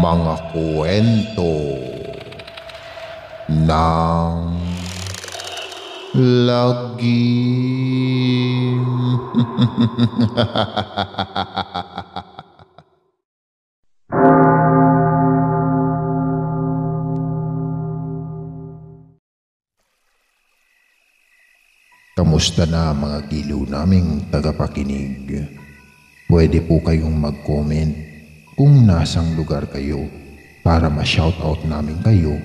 Mga kwento ng lagim. Kamusta na mga giliw naming tagapakinig? Pwede po kayong mag-comment kung nasang lugar kayo para ma-shoutout namin kayo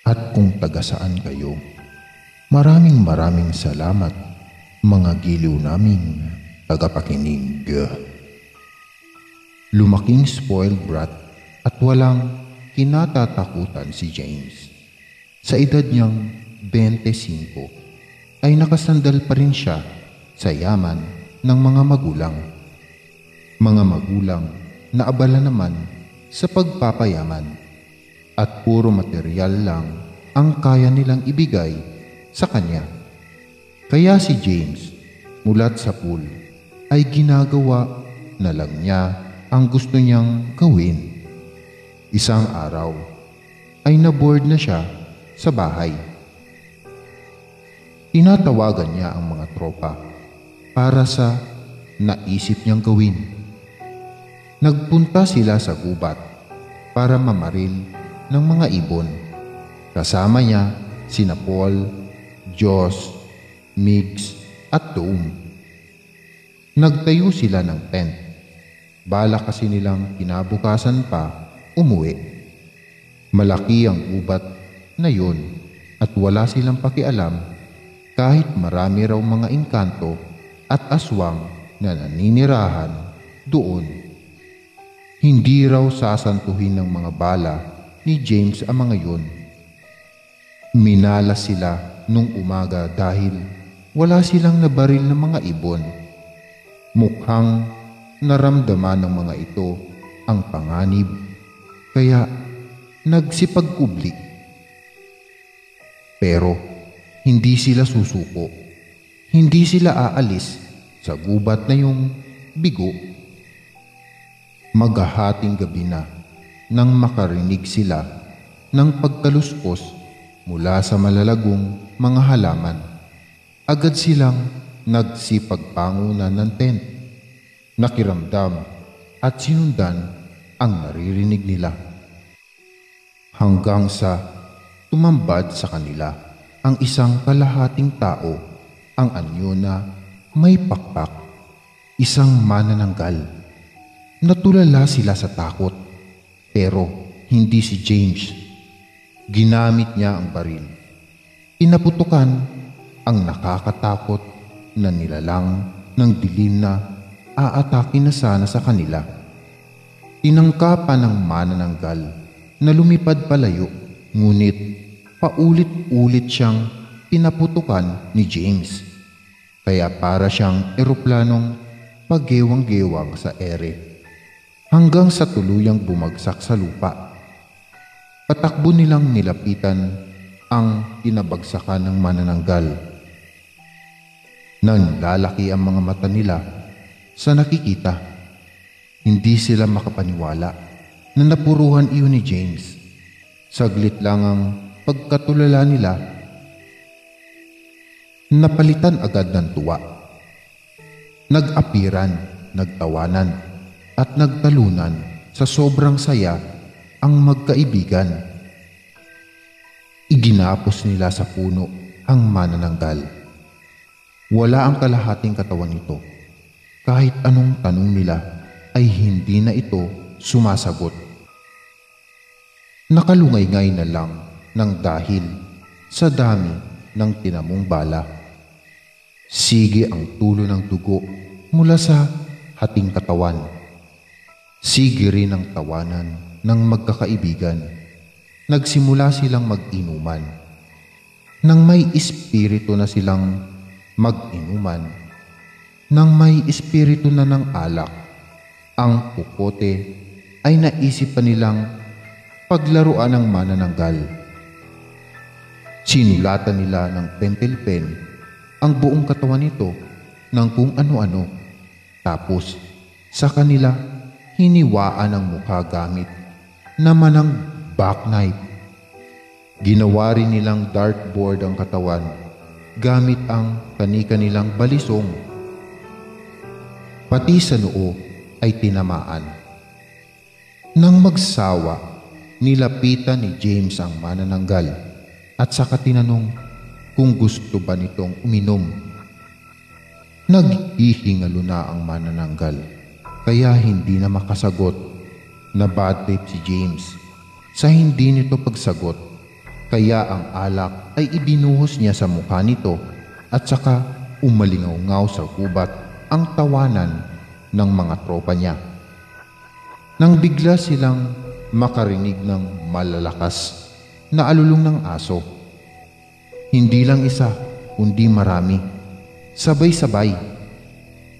at kung taga saan kayo. Maraming salamat mga giliw naming tagapakinig. Lumaking spoiled brat at walang kinatatakutan si James. Sa edad niyang 25 ay nakasandal pa rin siya sa yaman ng mga magulang. Mga magulang na abala naman sa pagpapayaman at puro material lang ang kaya nilang ibigay sa kanya. Kaya si James mulat sa pool ay ginagawa na lang niya ang gusto niyang gawin. Isang araw ay naboard na siya sa bahay. Tinatawagan niya ang mga tropa para sa naisip niyang gawin. Nagpunta sila sa gubat para mamaril ng mga ibon. Kasama niya sina Paul, Josh, Migs at Doom. Nagtayo sila ng tent. Balak kasi nilang kinabukasan pa umuwi. Malaki ang gubat na yun at wala silang pakialam kahit marami raw mga engkanto at aswang na naninirahan doon. Hindi raw sasantuhin ng mga bala ni James ang mga yun. Minalas sila nung umaga dahil wala silang nabaril ng mga ibon. Mukhang naramdaman ng mga ito ang panganib, kaya nagsipagkubli. Pero hindi sila susuko. Hindi sila aalis sa gubat na yung bigo. Maghahating gabi na nang makarinig sila ng pagkaluskos mula sa malalagong mga halaman. Agad silang nagsipagpangunan ng tent. Nakiramdam at sinundan ang naririnig nila. Hanggang sa tumambad sa kanila ang isang kalahating tao, ang anyo na may pakpak, isang manananggal. Natulala sila sa takot, pero hindi si James. Ginamit niya ang baril. Pinaputukan ang nakakatakot na nilalang ng dilim na aatake na sana sa kanila. Tinangkapan ng manananggal na lumipad palayo, ngunit paulit-ulit siyang pinaputukan ni James. Kaya para siyang eroplanong paggewang-gewang sa ere hanggang sa tuluyang bumagsak sa lupa. Patakbo nilang nilapitan ang tinabagsakan ng manananggal. Nanlalaki ang mga mata nila sa nakikita. Hindi sila makapaniwala na napuruhan iyon ni James. Saglit lang ang pagkatulala nila, napalitan agad ng tuwa. Nag-apiran, nagtawanan, at nagtalunan sa sobrang saya ang magkaibigan. Iginapos nila sa puno ang manananggal. Wala ang kalahating katawan nito. Kahit anong tanong nila ay hindi na ito sumasagot. Nakalungay-ngay na lang ng dahil sa dami ng tinamong bala. Sige ang tulo ng dugo mula sa hating katawan. Sige rin ang tawanan ng magkakaibigan. Nagsimula silang mag-inuman. Nang may espiritu na silang mag-inuman, nang may espiritu na ng alak, ang pukote ay naisip pa nilang paglaruan ng manananggal. Sinulatan nila ng pentel pen ang buong katawan nito ng kung ano-ano. Tapos sa kanila hiniwaan ang mukha gamit naman ng backknife. Ginawa rin nilang dartboard ang katawan gamit ang kani-kanilang balisong. Pati sa noo ay tinamaan. Nang magsawa, nilapitan ni James ang manananggal at saka tinanong kung gusto ba nitong uminom. Naghihingalo na ang manananggal kaya hindi na makasagot. Na bad trip si James sa hindi nito pagsagot kaya ang alak ay ibinuhos niya sa mukha nito at saka umalingaw-ngaw sa gubat ang tawanan ng mga tropa niya. Nang bigla silang makarinig ng malalakas na alulong ng aso. Hindi lang isa, kundi marami. Sabay-sabay.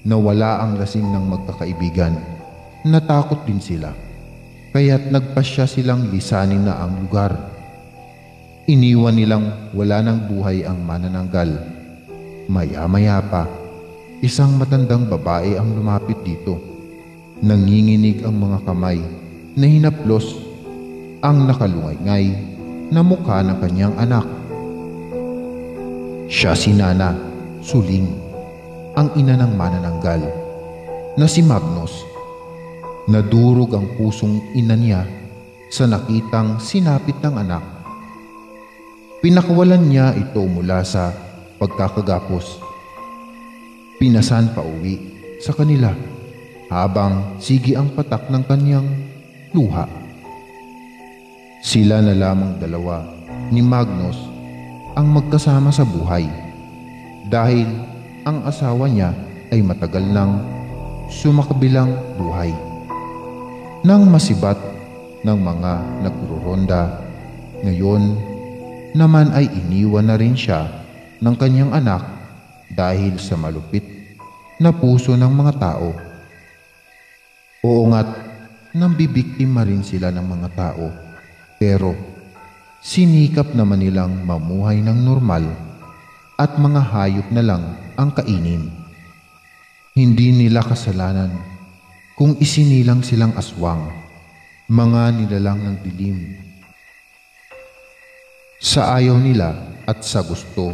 Nawala ang lasing ng magkakaibigan. Natakot din sila. Kaya't nagpasya silang lisanin na ang lugar. Iniwan nilang wala ng buhay ang manananggal. Maya-maya pa, isang matandang babae ang lumapit dito. Nanginginig ang mga kamay na hinaplos ang nakalungay-ngay na mukha ng kanyang anak. Siya si Nana Suling, ang ina ng manananggal, na si Magnus. Nadurog ang pusong ina niya sa nakitang sinapit ng anak. Pinakawalan niya ito mula sa pagkakagapos. Pinasan pa uwi sa kanila habang sige ang patak ng kanyang luha. Sila na lamang dalawa ni Magnus ang magkasama sa buhay dahil ang asawa niya ay matagal nang sumakabilang buhay. Nang masibat ng mga nagruronda, ngayon naman ay iniwan na rin siya ng kanyang anak dahil sa malupit na puso ng mga tao. Oo nga't nambibiktima rin sila ng mga tao, pero sinikap naman nilang mamuhay ng normal at mga hayop na lang ang kainin. Hindi nila kasalanan kung isinilang silang aswang, mga nilalang ng dilim. Sa ayaw nila at sa gusto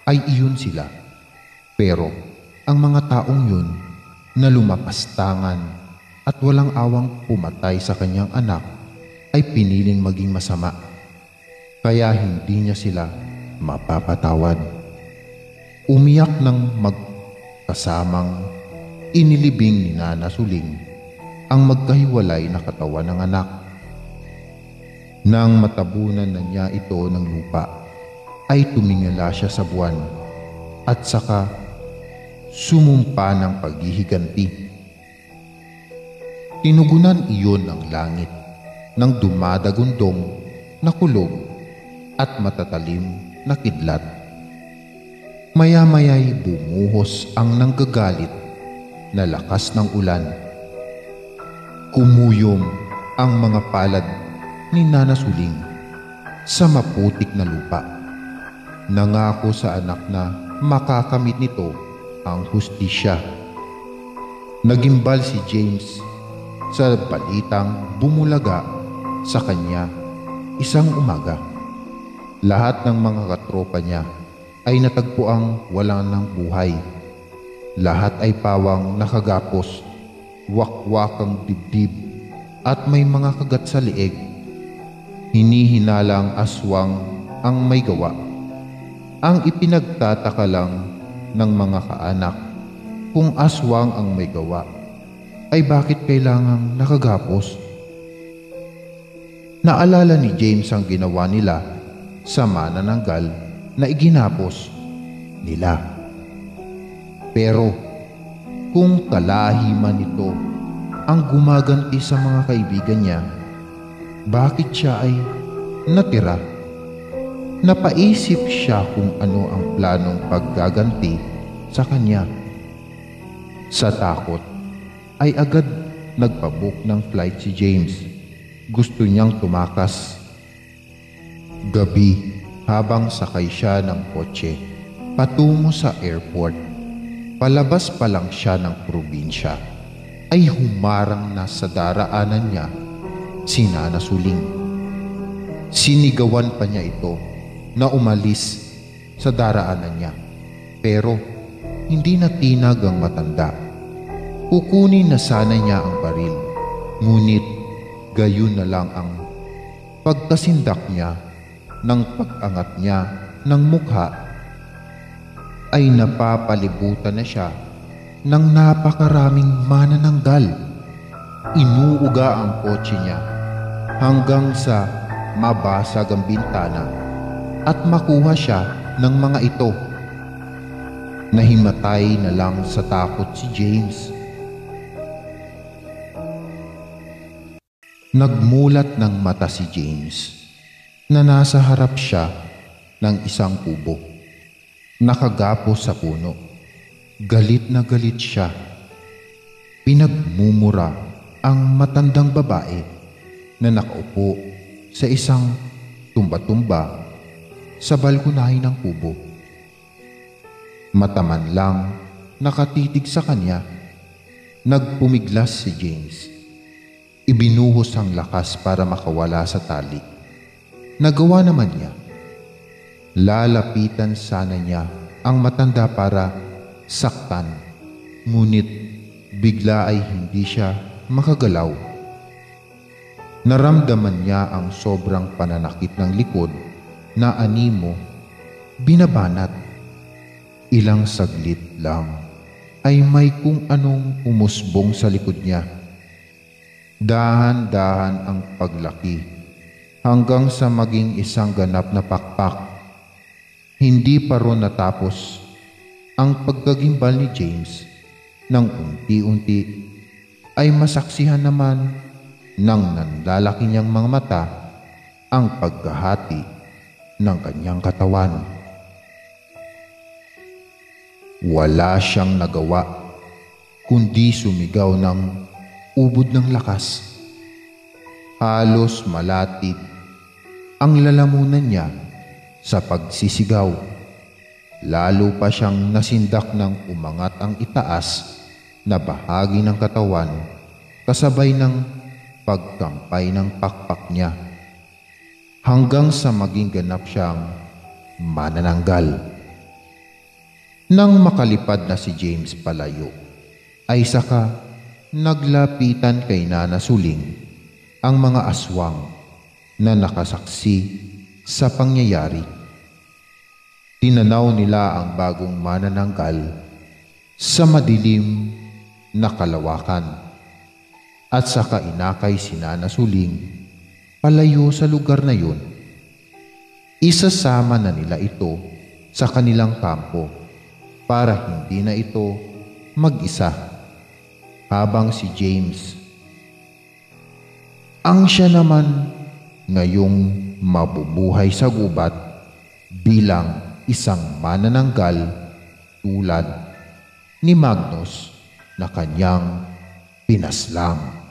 ay iyon sila. Pero ang mga taong yun na lumapastangan at walang awang pumatay sa kanyang anak ay piniling maging masama. Kaya hindi niya sila mapapatawad. Umiyak ng magkasamang inilibing ni Nana Suling ang magkahiwalay na katawan ng anak. Nang matabunan na niya ito ng lupa, ay tumingala siya sa buwan at saka sumumpa ng paghihiganti. Tinugunan iyon ng langit ng dumadagundong na kulog at matatalim na kidlat. Maya-maya'y bumuhos ang nanggagalit na lakas ng ulan. Kumuyom ang mga palad ni Nana Suling sa maputik na lupa. Nangako sa anak na makakamit nito ang hustisya. Nagimbal si James sa balitang bumulaga sa kanya isang umaga. Lahat ng mga katropa niya ay natagpuang wala ng buhay. Lahat ay pawang nakagapos, wakwakang dibdib at may mga kagat sa leeg. Hinihinalang aswang ang may gawa. Ang ipinagtataka lang ng mga kaanak kung aswang ang may gawa ay bakit kailangang nakagapos. Naalala ni James ang ginawa nila sa manananggal na iginapos nila. Pero kung kalahi man ito ang gumaganti sa mga kaibigan niya, bakit siya ay natira? Napaisip siya kung ano ang planong paggaganti sa kanya. Sa takot ay agad nagpabook ng flight si James. Gusto niyang tumakas. Gabi habang sakay siya ng kotse patungo sa airport. Palabas pa lang siya ng probinsya ay humarang na sa daraanan niya si Nana Suling. Sinigawan pa niya ito na umalis sa daraanan niya, pero hindi natinag ang matanda. Kukunin na sana niya ang baril, ngunit gayon na lang ang pagkasindak niya ng pag-angat niya ng mukha ay napapalibutan na siya ng napakaraming manananggal. Inuuga ang kotse niya hanggang sa mabasag ang bintana at makuha siya ng mga ito. Nahimatay na lang sa takot si James. Nagmulat ng mata si James na nasa harap siya ng isang kubo, nakagapos sa puno. Galit na galit siya. Pinagmumura ang matandang babae na nakaupo sa isang tumba-tumba sa balkonahe ng kubo. Mataman lang nakatitig sa kanya, nagpumiglas si James. Ibinuhos ang lakas para makawala sa tali. Nagawa naman niya. Lalapitan sana niya ang matanda para saktan, ngunit bigla ay hindi siya makagalaw. Naramdaman niya ang sobrang pananakit ng likod na animo binabanat. Ilang saglit lang ay may kung anong umusbong sa likod niya. Dahan-dahan ang paglaki hanggang sa maging isang ganap na pakpak. Hindi pa ron natapos ang pagkagimbal ni James nang unti-unti ay masaksihan naman ng nanlalaki niyang mga mata ang pagkahati ng kanyang katawan. Wala siyang nagawa kundi sumigaw ng ubod ng lakas. Halos malatid ang lalamunan niya sa pagsisigaw. Lalo pa siyang nasindak ng umangat ang itaas na bahagi ng katawan kasabay ng pagkampay ng pakpak niya hanggang sa maging ganap siyang manananggal. Nang makalipad na si James palayo, ay saka naglapitan kay Nana Suling ang mga aswang na nakasaksi sa pangyayari. Tinanaw nila ang bagong manananggal sa madilim na kalawakan at saka inakay si Nana Suling palayo sa lugar na yun. Isasama na nila ito sa kanilang kampo para hindi na ito mag-isa, habang si James ang siya naman ngayong mabubuhay sa gubat bilang isang manananggal tulad ni Magnus na kanyang pinaslang.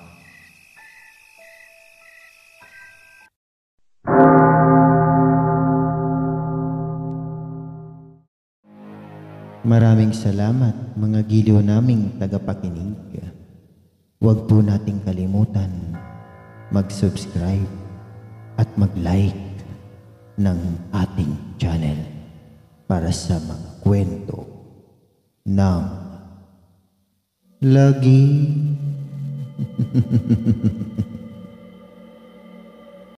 Maraming salamat mga giliw naming tagapakinig. Huwag po nating kalimutan mag-subscribe at mag-like ng ating channel para sa mga kwento ng lagi.